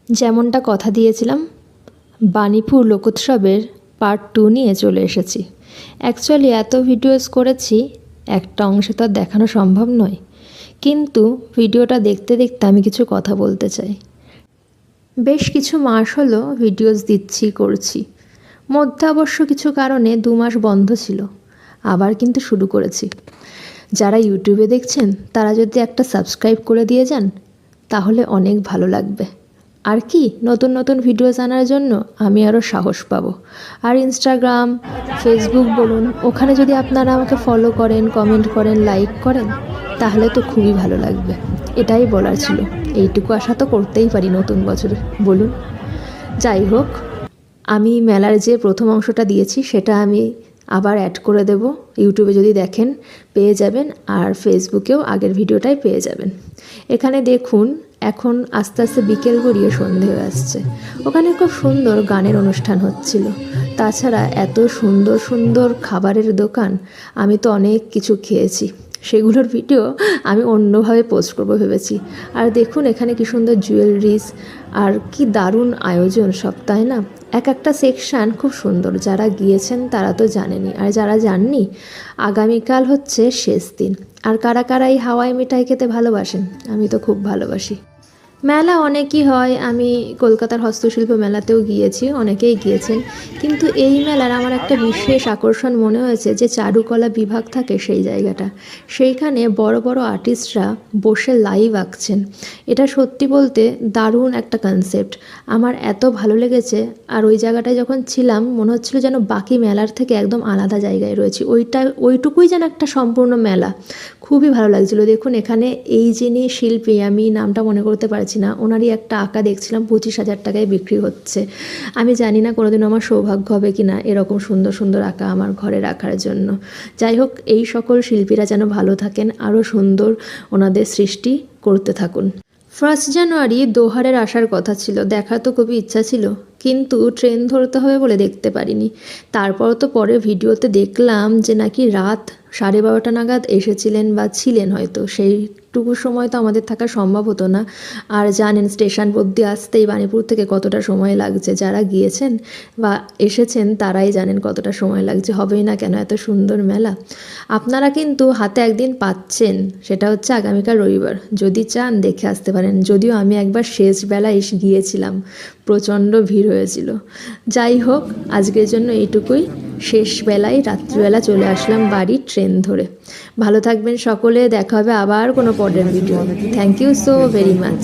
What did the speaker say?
যেমনটা কথা দিয়েছিলাম, বাণীপুর লোকোৎসবের পার্ট 2 নিয়ে চলে এসেছি। অ্যাকচুয়ালি এত ভিডিওস করেছি, একটা অংশে তো আর দেখানো সম্ভব নয়, কিন্তু ভিডিওটা দেখতে দেখতে আমি কিছু কথা বলতে চাই। বেশ কিছু মাস হলো ভিডিওস দিচ্ছি করছি, মধ্যে অবশ্য কিছু কারণে 2 মাস বন্ধ ছিল, আবার কিন্তু শুরু করেছি। যারা ইউটিউবে দেখছেন তারা যদি একটা সাবস্ক্রাইব করে দিয়ে যান তাহলে অনেক ভালো লাগবে। আর কি, নতুন নতুন ভিডিওস আনার জন্য আমি আরও সাহস পাবো। আর ইনস্টাগ্রাম, ফেসবুক বলুন, ওখানে যদি আপনারা আমাকে ফলো করেন, কমেন্ট করেন, লাইক করেন তাহলে তো খুবই ভালো লাগবে। এটাই বলার ছিল। এইটুকু আশা তো করতেই পারি নতুন বছরে, বলুন। যাই হোক, আমি মেলার যে প্রথম অংশটা দিয়েছি সেটা আমি আবার অ্যাড করে দেব। ইউটিউবে যদি দেখেন পেয়ে যাবেন, আর ফেসবুকেও আগের ভিডিওটাই পেয়ে যাবেন। এখানে দেখুন, এখন আস্তে আস্তে বিকেল গড়িয়ে সন্ধে হয়ে আসছে। ওখানে খুব সুন্দর গানের অনুষ্ঠান হচ্ছিল। তাছাড়া এত সুন্দর সুন্দর খাবারের দোকান, আমি তো অনেক কিছু খেয়েছি। সেগুলোর ভিডিও আমি অন্যভাবে পোস্ট করবো ভেবেছি। আর দেখুন এখানে কি সুন্দর জুয়েলারিস, আর কি দারুণ আয়োজন সব, তাই না? এক একটা সেকশান খুব সুন্দর। যারা গিয়েছেন তারা তো জানেনই, আর যারা জাননি, আগামীকাল হচ্ছে শেষ দিন। আর কারা কারা এই হাওয়াই মিঠাই খেতে ভালোবাসেন? আমি তো খুব ভালোবাসি। মেলা অনেকই হয়, আমি কলকাতার হস্তশিল্প মেলাতেও গিয়েছি, অনেকেই গিয়েছেন। কিন্তু এই মেলার আমার একটা বিশেষ আকর্ষণ মনে হয়েছে যে চারুকলা বিভাগ থাকে সেই জায়গাটা। সেইখানে বড় বড় আর্টিস্টরা বসে লাইভ আঁকছেন। এটা সত্যি বলতে দারুণ একটা কনসেপ্ট, আমার এত ভালো লেগেছে। আর ওই জায়গাটায় যখন ছিলাম মনে হচ্ছিল যেন বাকি মেলার থেকে একদম আলাদা জায়গায় রয়েছি। ওইটুকুই যেন একটা সম্পূর্ণ মেলা, খুবই ভালো লাগছিল। দেখুন এখানে এই যিনি শিল্পী, আমি নামটা মনে করতে পারছি না, ওনারই একটা আঁকা দেখছিলাম 25,000 টাকায় বিক্রি হচ্ছে। আমি জানি না কোনোদিনও আমার সৌভাগ্য হবে কি না এরকম সুন্দর সুন্দর আঁকা আমার ঘরে রাখার জন্য। যাই হোক, এই সকল শিল্পীরা যেন ভালো থাকেন, আরও সুন্দর ওনাদের সৃষ্টি করতে থাকুন। 1 জানুয়ারি দোহারের আসার কথা ছিল, দেখার তো খুবই ইচ্ছা ছিল, কিন্তু ট্রেন ধরতে হবে বলে দেখতে পারিনি। তারপর তো পরে ভিডিওতে দেখলাম যে নাকি রাত 12:30 নাগাদ এসেছিলেন বা ছিলেন হয়তো। সেইটুকু সময় তো আমাদের থাকা সম্ভব হতো না। আর জানেন স্টেশন অবধি আসতেই বাণীপুর থেকে কতটা সময় লাগছে। যারা গিয়েছেন বা এসেছেন তারাই জানেন কতটা সময় লাগছে। হবেই না কেন, এত সুন্দর মেলা। আপনারা কিন্তু হাতে একদিন পাচ্ছেন, সেটা হচ্ছে আগামীকাল রবিবার। যদি চান দেখে আসতে পারেন। যদিও আমি একবার শেষ বেলায় গিয়েছিলাম, প্রচণ্ড ভিড় হয়েছিল। যাই হোক, আজকের জন্য এইটুকুই। শেষ বেলায় রাত্রিবেলা চলে আসলাম বাড়ি ট্রেন ধরে। ভালো থাকবেন সকলে, দেখা হবে আবার কোনো পরের video. Thank you so very much.